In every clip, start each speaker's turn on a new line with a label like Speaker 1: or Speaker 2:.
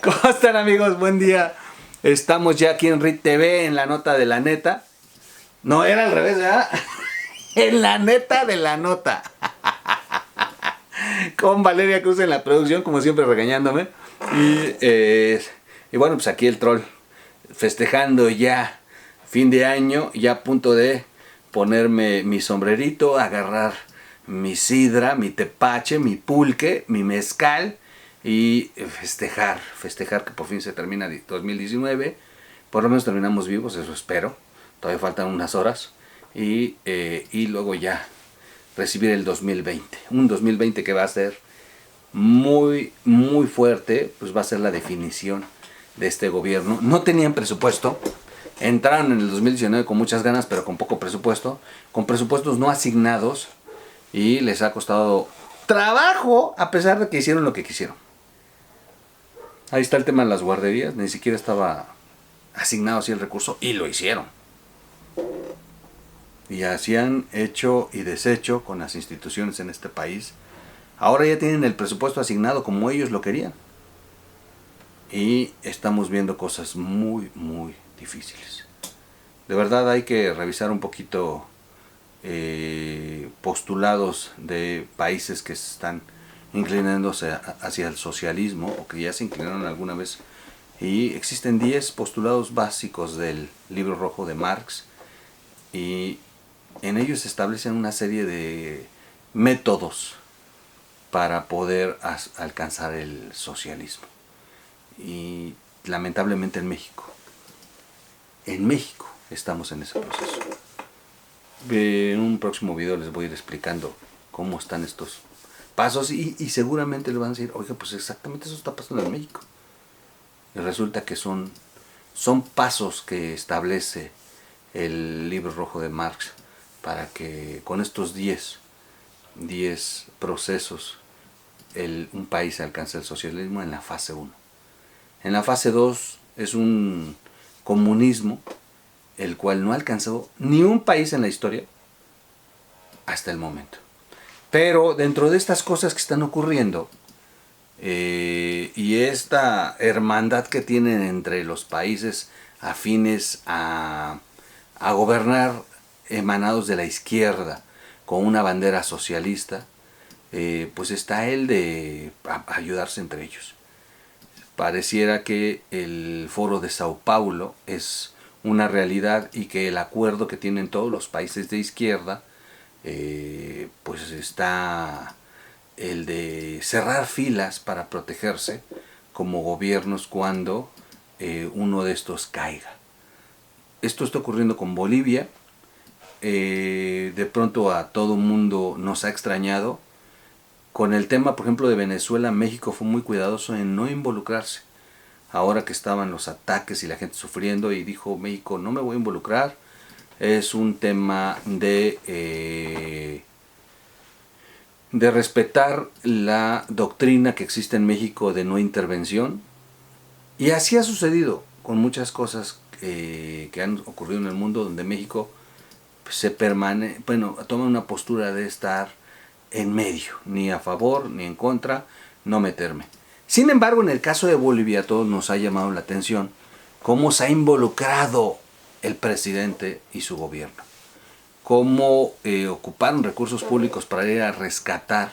Speaker 1: ¿Cómo están, amigos? Buen día. Estamos ya aquí en RIT TV en la nota de la neta. No, era al revés, ¿verdad? En la neta de la nota. Con Valeria Cruz en la producción, como siempre regañándome. Y bueno, pues aquí el troll festejando ya fin de año, ya a punto de ponerme mi sombrerito, agarrar mi sidra, mi tepache, mi pulque, mi mezcal y festejar que por fin se termina 2019. Por lo menos terminamos vivos, eso espero. Todavía faltan unas horas y luego ya recibir el 2020. Un 2020 que va a ser muy, muy fuerte, pues va a ser la definición de este gobierno. No tenían presupuesto, entraron en el 2019 con muchas ganas, pero con poco presupuesto, con presupuestos no asignados, y les ha costado trabajo a pesar de que hicieron lo que quisieron. Ahí está el tema de las guarderías, ni siquiera estaba asignado así el recurso y lo hicieron. Y así han hecho y deshecho con las instituciones en este país. Ahora ya tienen el presupuesto asignado como ellos lo querían. Y estamos viendo cosas muy, muy difíciles. De verdad hay que revisar un poquito postulados de países que se están inclinándose hacia el socialismo o que ya se inclinaron alguna vez. Y existen 10 postulados básicos del libro rojo de Marx, y en ellos se establecen una serie de métodos para poder alcanzar el socialismo. Y lamentablemente en México estamos en ese proceso. En un próximo video les voy a ir explicando cómo están estos pasos y seguramente les van a decir, oiga, pues exactamente eso está pasando en México. Y resulta que son pasos que establece el libro rojo de Marx para que con estos 10 procesos un país alcance el socialismo en la fase 1. En la fase 2 es un comunismo el cual no alcanzó ni un país en la historia hasta el momento. Pero dentro de estas cosas que están ocurriendo y esta hermandad que tienen entre los países afines a gobernar, emanados de la izquierda con una bandera socialista, pues está el de ayudarse entre ellos. Pareciera que el Foro de Sao Paulo es una realidad y que el acuerdo que tienen todos los países de izquierda, pues está el de cerrar filas para protegerse como gobiernos cuando uno de estos caiga. Esto está ocurriendo con Bolivia. De pronto a todo mundo nos ha extrañado. Con el tema, por ejemplo, de Venezuela, México fue muy cuidadoso en no involucrarse. Ahora que estaban los ataques y la gente sufriendo, y dijo México, no me voy a involucrar. Es un tema de respetar la doctrina que existe en México de no intervención. Y así ha sucedido con muchas cosas que han ocurrido en el mundo, donde México toma una postura de estar en medio, ni a favor ni en contra, no meterme. Sin embargo, en el caso de Bolivia, a todos nos ha llamado la atención cómo se ha involucrado el presidente y su gobierno, cómo ocuparon recursos públicos para ir a rescatar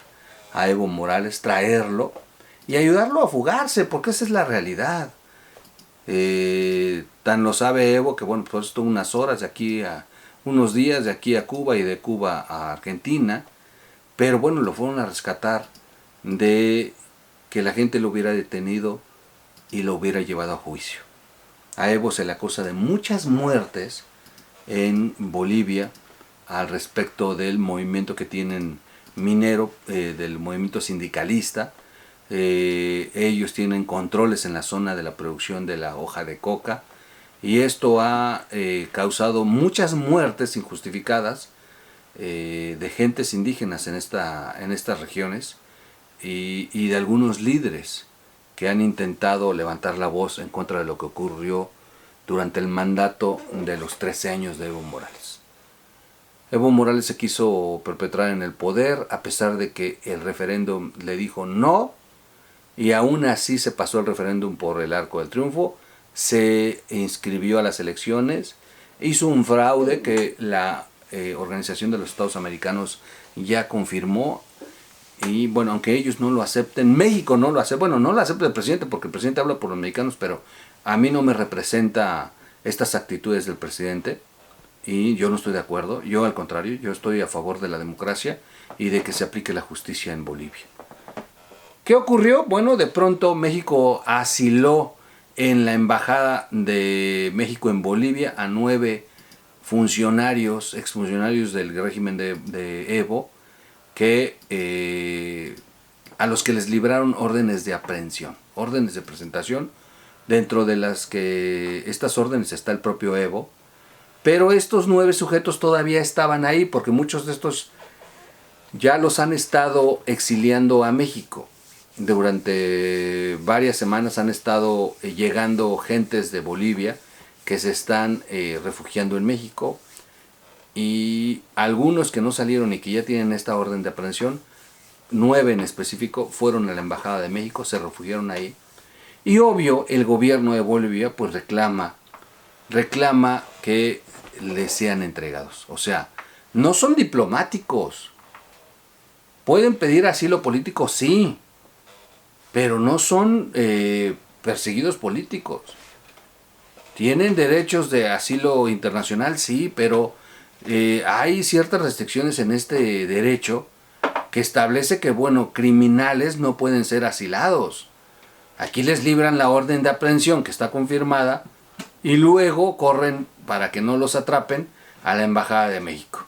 Speaker 1: a Evo Morales, traerlo y ayudarlo a fugarse, porque esa es la realidad. Tan lo sabe Evo que bueno, pues estuvo unos días de aquí a Cuba y de Cuba a Argentina, pero bueno, lo fueron a rescatar de que la gente lo hubiera detenido y lo hubiera llevado a juicio. A Evo se le acusa de muchas muertes en Bolivia al respecto del movimiento que tienen minero, del movimiento sindicalista. Ellos tienen controles en la zona de la producción de la hoja de coca, y esto ha causado muchas muertes injustificadas de gentes indígenas en estas regiones, y de algunos líderes que han intentado levantar la voz en contra de lo que ocurrió durante el mandato de los 13 años de Evo Morales. Evo Morales se quiso perpetrar en el poder a pesar de que el referéndum le dijo no, y aún así se pasó el referéndum por el Arco del Triunfo, se inscribió a las elecciones, hizo un fraude que la Organización de los Estados Americanos ya confirmó. Y bueno, aunque ellos no lo acepten, México no lo acepta, bueno, no lo acepta el presidente porque el presidente habla por los mexicanos, pero a mí no me representa estas actitudes del presidente y yo no estoy de acuerdo. Yo al contrario, yo estoy a favor de la democracia y de que se aplique la justicia en Bolivia. ¿Qué ocurrió? Bueno, de pronto México asiló en la embajada de México en Bolivia a 9 funcionarios, exfuncionarios del régimen de Evo, que a los que les libraron órdenes de aprehensión, órdenes de presentación, dentro de las que estas órdenes está el propio Evo, pero estos 9 sujetos todavía estaban ahí porque muchos de estos ya los han estado exiliando a México. Durante varias semanas han estado llegando gentes de Bolivia que se están refugiando en México, y algunos que no salieron y que ya tienen esta orden de aprehensión, 9 en específico, fueron a la Embajada de México, se refugiaron ahí. Y obvio, el gobierno de Bolivia pues reclama que les sean entregados. O sea, no son diplomáticos. Pueden pedir asilo político, sí, pero no son perseguidos políticos. Tienen derechos de asilo internacional, sí, pero hay ciertas restricciones en este derecho que establece que, bueno, criminales no pueden ser asilados. Aquí les libran la orden de aprehensión que está confirmada y luego corren, para que no los atrapen, a la Embajada de México.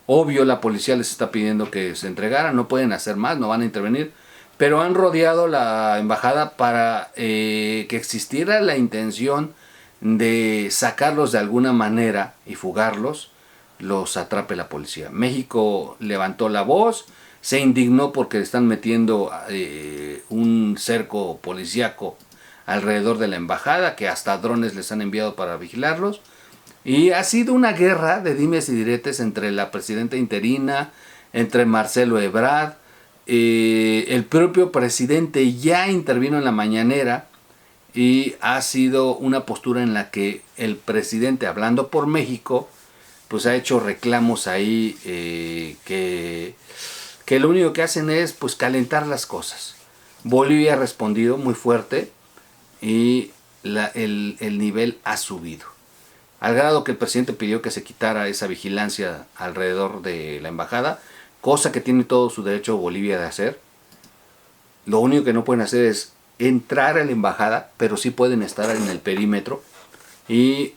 Speaker 1: Obvio, la policía les está pidiendo que se entregaran, no pueden hacer más, no van a intervenir, pero han rodeado la embajada para que existiera la intención de sacarlos de alguna manera y fugarlos, los atrape la policía. México levantó la voz, se indignó porque están metiendo un cerco policíaco alrededor de la embajada, que hasta drones les han enviado para vigilarlos, y ha sido una guerra de dimes y diretes entre la presidenta interina, entre Marcelo Ebrard. El propio presidente ya intervino en la mañanera y ha sido una postura en la que el presidente, hablando por México, pues ha hecho reclamos ahí que lo único que hacen es pues calentar las cosas. Bolivia ha respondido muy fuerte y el nivel ha subido, al grado que el presidente pidió que se quitara esa vigilancia alrededor de la embajada, cosa que tiene todo su derecho Bolivia de hacer. Lo único que no pueden hacer es entrar a la embajada, pero sí pueden estar en el perímetro. Y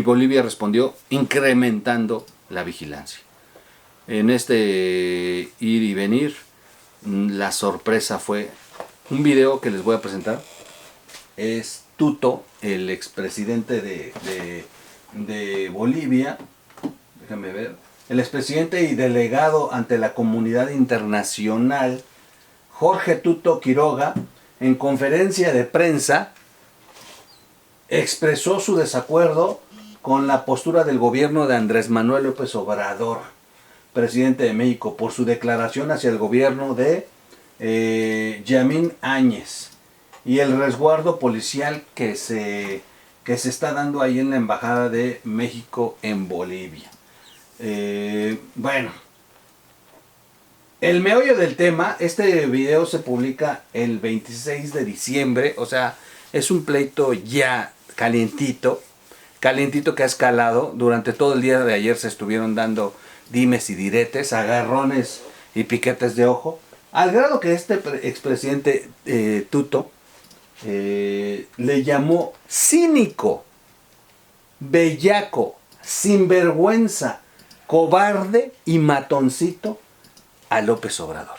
Speaker 1: Bolivia respondió incrementando la vigilancia. En este ir y venir, la sorpresa fue un video que les voy a presentar. Es Tuto, el expresidente de Bolivia. Déjame ver. El expresidente y delegado ante la comunidad internacional, Jorge Tuto Quiroga, en conferencia de prensa, expresó su desacuerdo con la postura del gobierno de Andrés Manuel López Obrador, presidente de México, por su declaración hacia el gobierno de Yamín Áñez y el resguardo policial que se está dando ahí en la Embajada de México en Bolivia. Bueno, el meollo del tema, este video se publica el 26 de diciembre, o sea, es un pleito ya calientito que ha escalado. Durante todo el día de ayer se estuvieron dando dimes y diretes, agarrones y piquetes de ojo, al grado que este expresidente Tuto le llamó cínico, bellaco, sinvergüenza, cobarde y matoncito a López Obrador.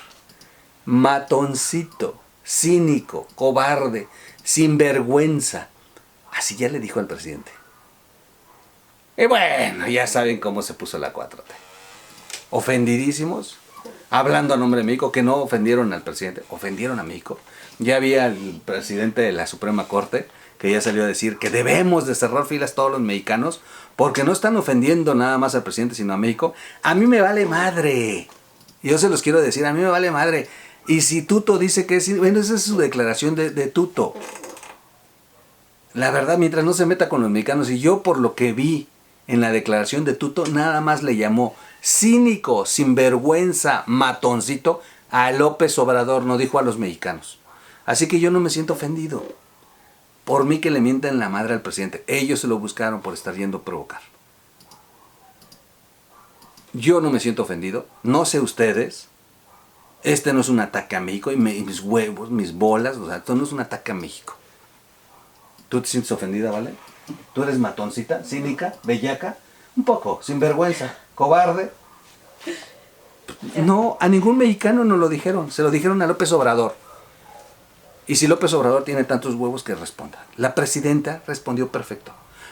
Speaker 1: Matoncito, cínico, cobarde, sinvergüenza. Así ya le dijo al presidente. Y bueno, ya saben cómo se puso la 4T. Ofendidísimos, hablando a nombre de México, que no ofendieron al presidente, ofendieron a México. Ya había el presidente de la Suprema Corte que ya salió a decir que debemos de cerrar filas todos los mexicanos porque no están ofendiendo nada más al presidente sino a México. A mí me vale madre. Yo se los quiero decir, a mí me vale madre. Y si Tuto dice que es... Bueno, esa es su declaración de Tuto. La verdad, mientras no se meta con los mexicanos, y yo por lo que vi en la declaración de Tuto, nada más le llamó cínico, sinvergüenza, matoncito a López Obrador, no dijo a los mexicanos. Así que yo no me siento ofendido. Por mí que le mientan la madre al presidente. Ellos se lo buscaron por estar yendo a provocar. Yo no me siento ofendido. No sé ustedes. Este no es un ataque a México. Y mis huevos, mis bolas. O sea, esto no es un ataque a México. ¿Tú te sientes ofendida, vale? ¿Tú eres matoncita, cínica, bellaca? Un poco, sinvergüenza, cobarde. No, a ningún mexicano no lo dijeron. Se lo dijeron a López Obrador. Y si López Obrador tiene tantos huevos, que responda. La presidenta respondió perfecto.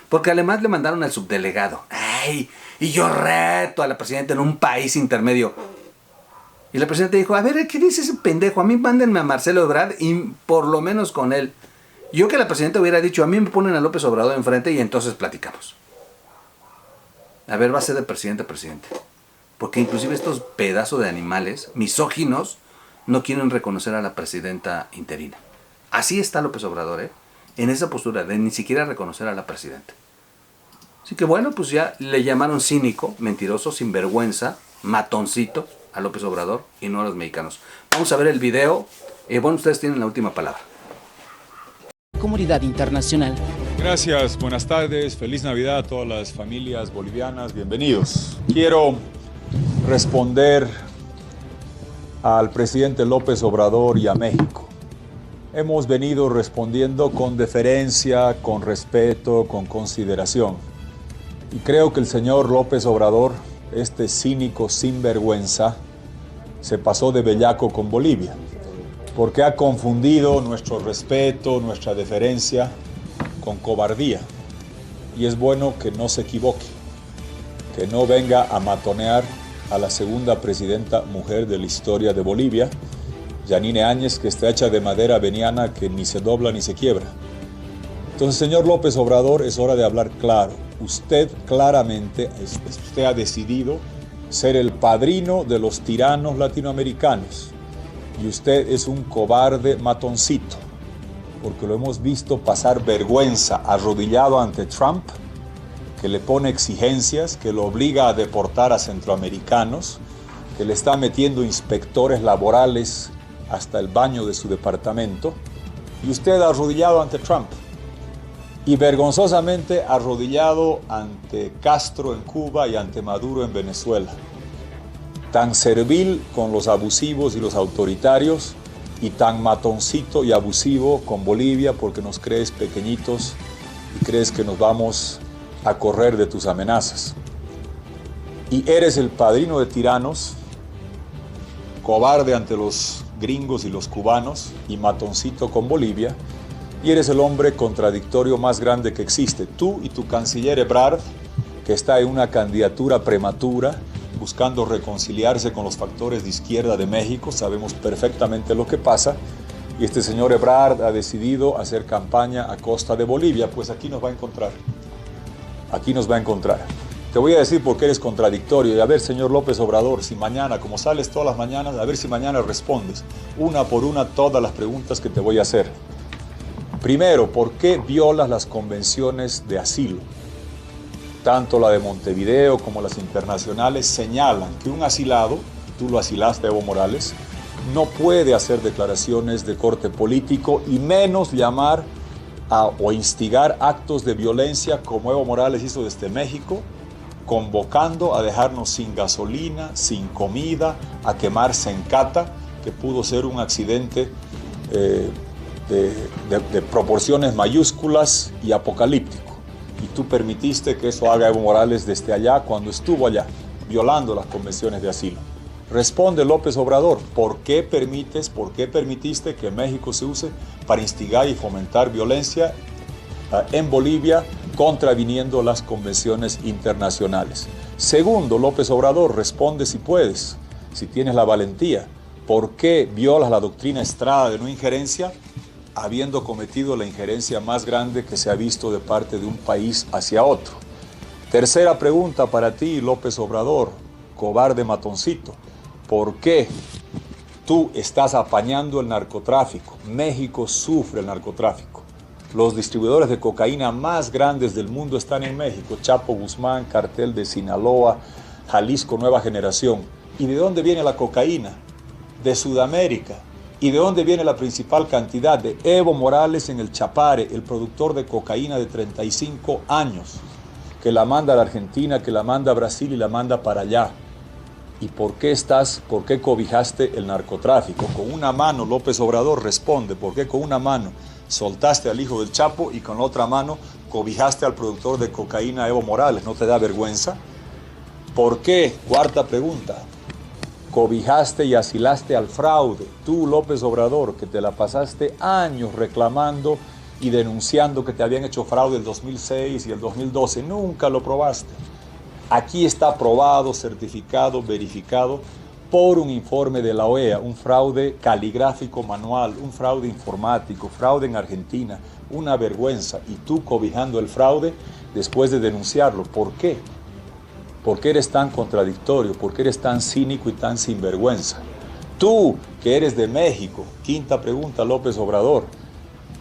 Speaker 1: Porque además le mandaron al subdelegado. ¡Ay! Y yo reto a la presidenta en un país intermedio. Y la presidenta dijo, a ver, ¿qué dice ese pendejo? A mí mándenme a Marcelo Ebrard y por lo menos con él. Yo que la presidenta hubiera dicho, a mí me ponen a López Obrador enfrente y entonces platicamos. A ver, va a ser de presidente a presidente. Porque inclusive estos pedazos de animales, misóginos, no quieren reconocer a la presidenta interina. Así está López Obrador, en esa postura de ni siquiera reconocer a la presidenta. Así que bueno, pues ya le llamaron cínico, mentiroso, sinvergüenza, matoncito a López Obrador y no a los mexicanos. Vamos a ver el video. Bueno, ustedes tienen la última palabra.
Speaker 2: Comunidad internacional.
Speaker 3: Gracias, buenas tardes, feliz Navidad a todas las familias bolivianas, bienvenidos. Quiero responder al presidente López Obrador y a México. Hemos venido respondiendo con deferencia, con respeto, con consideración. Y creo que el señor López Obrador, este cínico sinvergüenza, se pasó de bellaco con Bolivia, porque ha confundido nuestro respeto, nuestra deferencia con cobardía. Y es bueno que no se equivoque, que no venga a matonear a la segunda presidenta mujer de la historia de Bolivia, Yanine Áñez, que está hecha de madera veniana que ni se dobla ni se quiebra. Entonces, señor López Obrador, es hora de hablar claro. Usted claramente, usted ha decidido ser el padrino de los tiranos latinoamericanos. Y usted es un cobarde matoncito, porque lo hemos visto pasar vergüenza arrodillado ante Trump, que le pone exigencias, que lo obliga a deportar a centroamericanos, que le está metiendo inspectores laborales hasta el baño de su departamento, y usted arrodillado ante Trump, y vergonzosamente arrodillado ante Castro en Cuba y ante Maduro en Venezuela. Tan servil con los abusivos y los autoritarios, y tan matoncito y abusivo con Bolivia porque nos crees pequeñitos y crees que nos vamos a correr de tus amenazas. Y eres el padrino de tiranos, cobarde ante los gringos y los cubanos y matoncito con Bolivia, y eres el hombre contradictorio más grande que existe. Tú y tu canciller Ebrard, que está en una candidatura prematura, buscando reconciliarse con los factores de izquierda de México, sabemos perfectamente lo que pasa, y este señor Ebrard ha decidido hacer campaña a costa de Bolivia, pues aquí nos va a encontrar. Aquí nos va a encontrar. Te voy a decir por qué eres contradictorio, y a ver, señor López Obrador, si mañana, como sales todas las mañanas, a ver si mañana respondes, una por una, todas las preguntas que te voy a hacer. Primero, ¿por qué violas las convenciones de asilo? Tanto la de Montevideo como las internacionales señalan que un asilado, tú lo asilaste, Evo Morales, no puede hacer declaraciones de corte político y menos llamar o instigar actos de violencia como Evo Morales hizo desde México, convocando a dejarnos sin gasolina, sin comida, a quemar Sencata, que pudo ser un accidente de proporciones mayúsculas y apocalíptico. Y tú permitiste que eso haga Evo Morales desde allá cuando estuvo allá, violando las convenciones de asilo. Responde López Obrador, ¿por qué permitiste que México se use para instigar y fomentar violencia en Bolivia, contraviniendo las convenciones internacionales? Segundo, López Obrador, responde si puedes, si tienes la valentía, ¿por qué violas la doctrina Estrada de no injerencia, habiendo cometido la injerencia más grande que se ha visto de parte de un país hacia otro? Tercera pregunta para ti, López Obrador, cobarde matoncito. ¿Por qué Tú estás apañando el narcotráfico. México sufre el narcotráfico. Los distribuidores de cocaína más grandes del mundo están en México. Chapo Guzmán, Cartel de Sinaloa, Jalisco Nueva Generación. ¿Y de dónde viene la cocaína? De Sudamérica. ¿Y de dónde viene la principal cantidad? De Evo Morales en el Chapare, el productor de cocaína de 35 años, que la manda a la Argentina, que la manda a Brasil y la manda para allá. ¿Y por qué cobijaste el narcotráfico? Con una mano, López Obrador responde, ¿por qué con una mano soltaste al hijo del Chapo y con la otra mano cobijaste al productor de cocaína Evo Morales? ¿No te da vergüenza? ¿Por qué? Cuarta pregunta. Cobijaste y asilaste al fraude. Tú, López Obrador, que te la pasaste años reclamando y denunciando que te habían hecho fraude el 2006 y el 2012. Nunca lo probaste. Aquí está probado, certificado, verificado por un informe de la OEA, un fraude caligráfico manual, un fraude informático, fraude en Argentina, una vergüenza. Y tú cobijando el fraude después de denunciarlo. ¿Por qué? ¿Por qué eres tan contradictorio? ¿Por qué eres tan cínico y tan sinvergüenza? Tú, que eres de México, quinta pregunta, López Obrador,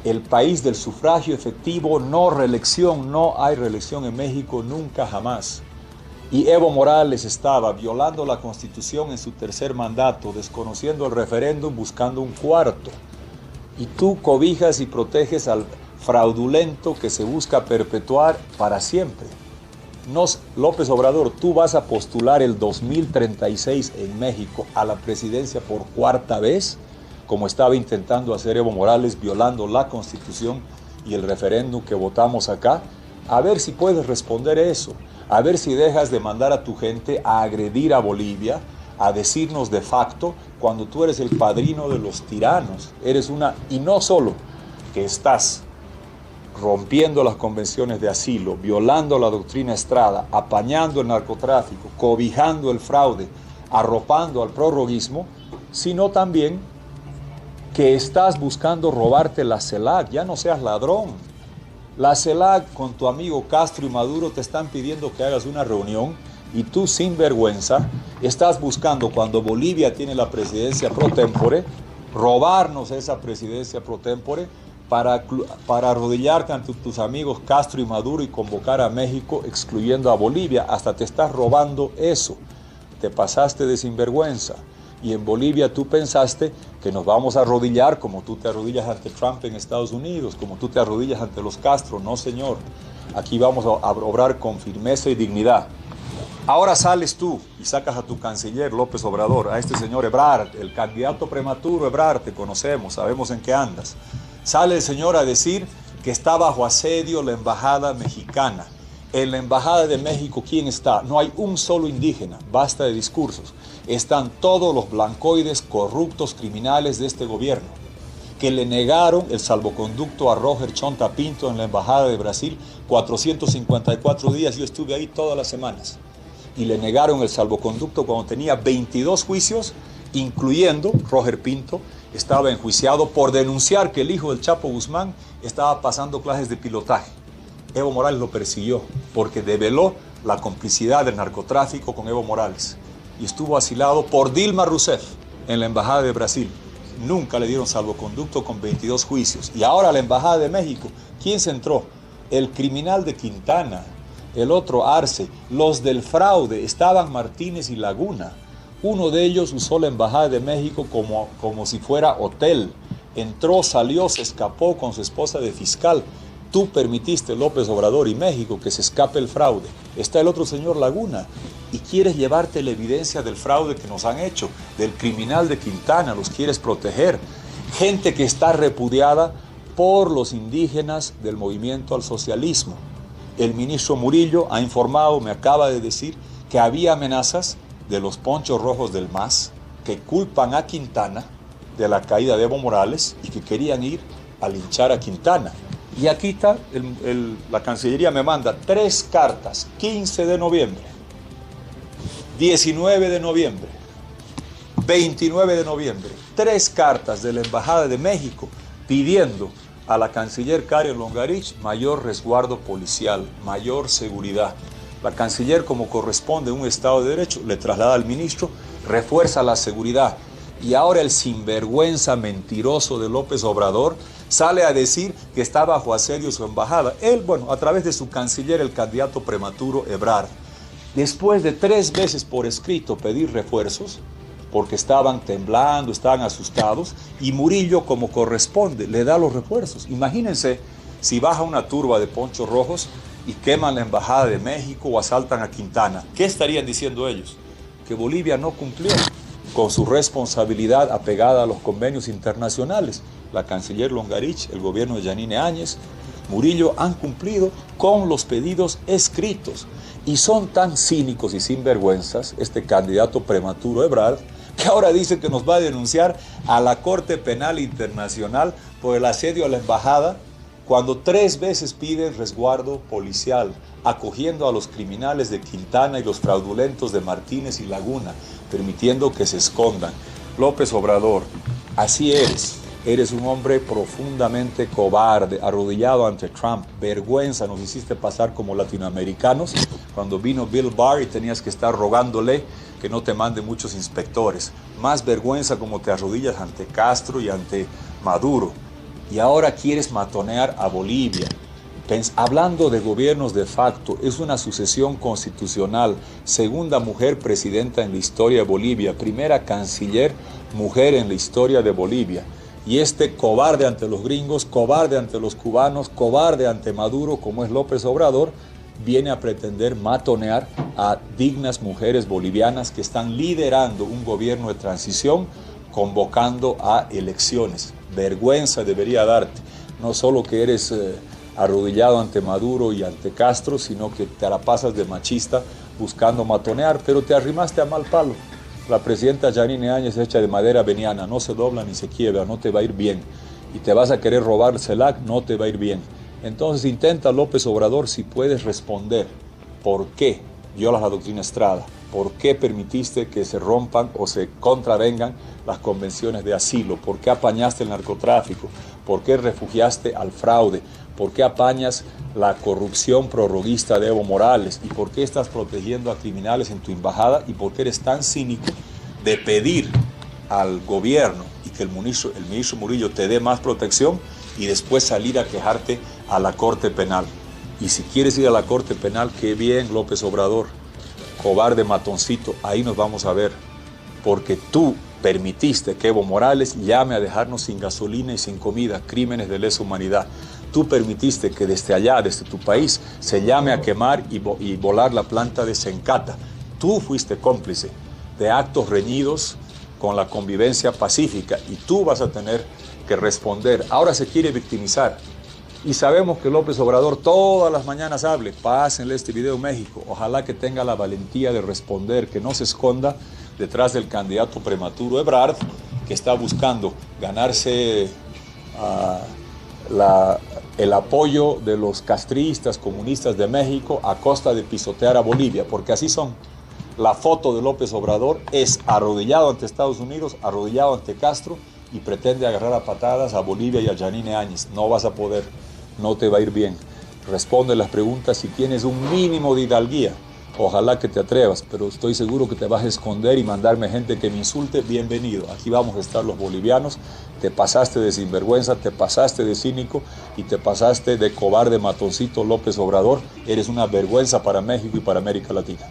Speaker 3: el país del sufragio efectivo, no reelección, no hay reelección en México nunca jamás. Y Evo Morales estaba violando la Constitución en su tercer mandato, desconociendo el referéndum, buscando un cuarto. Y tú cobijas y proteges al fraudulento que se busca perpetuar para siempre. López Obrador, tú vas a postular el 2036 en México a la presidencia por cuarta vez, como estaba intentando hacer Evo Morales, violando la Constitución y el referéndum que votamos acá. A ver si puedes responder eso, a ver si dejas de mandar a tu gente a agredir a Bolivia, a decirnos de facto, cuando tú eres el padrino de los tiranos, y no solo que estás rompiendo las convenciones de asilo, violando la doctrina Estrada, apañando el narcotráfico, cobijando el fraude, arropando al prorroguismo, sino también que estás buscando robarte la CELAC. Ya no seas ladrón. La CELAC con tu amigo Castro y Maduro te están pidiendo que hagas una reunión y tú, sin vergüenza, estás buscando, cuando Bolivia tiene la presidencia pro tempore, robarnos esa presidencia pro tempore para arrodillarte ante tus amigos Castro y Maduro y convocar a México excluyendo a Bolivia. Hasta te estás robando eso. Te pasaste de sinvergüenza. Y en Bolivia tú pensaste que nos vamos a arrodillar como tú te arrodillas ante Trump en Estados Unidos, como tú te arrodillas ante los Castro. No, señor. Aquí vamos a obrar con firmeza y dignidad. Ahora sales tú y sacas a tu canciller López Obrador, a este señor Ebrard, el candidato prematuro Ebrard, te conocemos, sabemos en qué andas. Sale el señor a decir que está bajo asedio la embajada mexicana. En la embajada de México, ¿quién está? No hay un solo indígena, basta de discursos. Están todos los blancoides corruptos criminales de este gobierno, que le negaron el salvoconducto a Roger Chonta Pinto en la embajada de Brasil 454 días. Yo estuve ahí todas las semanas. Y le negaron el salvoconducto cuando tenía 22 juicios, incluyendo Roger Pinto. Estaba enjuiciado por denunciar que el hijo del Chapo Guzmán estaba pasando clases de pilotaje. Evo Morales lo persiguió porque develó la complicidad del narcotráfico con Evo Morales. Y estuvo asilado por Dilma Rousseff en la Embajada de Brasil. Nunca le dieron salvoconducto con 22 juicios. Y ahora la Embajada de México, ¿quién se entró? El criminal de Quintana, el otro Arce, los del fraude, estaban Martínez y Laguna. Uno de ellos usó la Embajada de México como si fuera hotel. Entró, salió, se escapó con su esposa de fiscal. Tú permitiste, López Obrador y México, que se escape el fraude. Está el otro señor Laguna y quieres llevarte la evidencia del fraude que nos han hecho, del criminal de Quintana, los quieres proteger. Gente que está repudiada por los indígenas del movimiento al socialismo. El ministro Murillo ha informado, me acaba de decir, que había amenazas de los ponchos rojos del MAS que culpan a Quintana de la caída de Evo Morales y que querían ir a linchar a Quintana. Y aquí está, la Cancillería me manda 3 cartas, 15 de noviembre, 19 de noviembre, 29 de noviembre, 3 cartas de la Embajada de México pidiendo a la canciller Karen Longarich mayor resguardo policial, mayor seguridad. La canciller, como corresponde a un Estado de Derecho, le traslada al ministro, refuerza la seguridad. Y ahora el sinvergüenza mentiroso de López Obrador sale a decir que está bajo asedio su embajada. Él, bueno, a través de su canciller, el candidato prematuro Ebrard, después de 3 veces por escrito pedir refuerzos, porque estaban temblando, estaban asustados, y Murillo, como corresponde, le da los refuerzos. Imagínense si baja una turba de ponchos rojos y queman la embajada de México o asaltan a Quintana. ¿Qué estarían diciendo ellos? Que Bolivia no cumplió con su responsabilidad apegada a los convenios internacionales. La canciller Longarich, el gobierno de Yanine Áñez, Murillo han cumplido con los pedidos escritos. Y son tan cínicos y sinvergüenzas, este candidato prematuro Ebrard, que ahora dice que nos va a denunciar a la Corte Penal Internacional por el asedio a la embajada, cuando 3 veces piden resguardo policial, acogiendo a los criminales de Quintana y los fraudulentos de Martínez y Laguna, permitiendo que se escondan. López Obrador, así eres. Eres un hombre profundamente cobarde, arrodillado ante Trump. Vergüenza nos hiciste pasar como latinoamericanos cuando vino Bill Barr y tenías que estar rogándole que no te mande muchos inspectores. Más vergüenza como te arrodillas ante Castro y ante Maduro. Y ahora quieres matonear a Bolivia. Hablando de gobiernos de facto, es una sucesión constitucional. Segunda mujer presidenta en la historia de Bolivia. Primera canciller mujer en la historia de Bolivia. Y este cobarde ante los gringos, cobarde ante los cubanos, cobarde ante Maduro, como es López Obrador, viene a pretender matonear a dignas mujeres bolivianas que están liderando un gobierno de transición, convocando a elecciones. Vergüenza debería darte, no solo que eres arrodillado ante Maduro y ante Castro, sino que te la pasas de machista buscando matonear, pero te arrimaste a mal palo. La presidenta Yanine Áñez hecha de madera veniana, no se dobla ni se quiebra, no te va a ir bien. Y te vas a querer robar el CELAC, no te va a ir bien. Entonces intenta, López Obrador, si puedes responder por qué violas la doctrina Estrada, por qué permitiste que se rompan o se contravengan las convenciones de asilo, por qué apañaste el narcotráfico, por qué refugiaste al fraude, por qué apañas la corrupción prorroguista de Evo Morales y por qué estás protegiendo a criminales en tu embajada y por qué eres tan cínico de pedir al gobierno y que el ministro Murillo te dé más protección y después salir a quejarte a la Corte Penal. Y si quieres ir a la Corte Penal, qué bien, López Obrador, cobarde matoncito, ahí nos vamos a ver, porque tú permitiste que Evo Morales llame a dejarnos sin gasolina y sin comida, crímenes de lesa humanidad. Tú permitiste que desde allá, desde tu país, se llame a quemar y volar la planta de Sencata. Tú fuiste cómplice de actos reñidos con la convivencia pacífica y tú vas a tener que responder. Ahora se quiere victimizar. Y sabemos que López Obrador todas las mañanas hable. Pásenle este video a México. Ojalá que tenga la valentía de responder, que no se esconda detrás del candidato prematuro Ebrard, que está buscando ganarse el apoyo de los castristas, comunistas de México a costa de pisotear a Bolivia, porque así son. La foto de López Obrador es arrodillado ante Estados Unidos, arrodillado ante Castro y pretende agarrar a patadas a Bolivia y a Yanine Áñez. No vas a poder, no te va a ir bien. Responde las preguntas si tienes un mínimo de hidalguía. Ojalá que te atrevas, pero estoy seguro que te vas a esconder y mandarme gente que me insulte. Bienvenido, aquí vamos a estar los bolivianos. Te pasaste de sinvergüenza, te pasaste de cínico y te pasaste de cobarde matoncito López Obrador. Eres una vergüenza para México y para América Latina.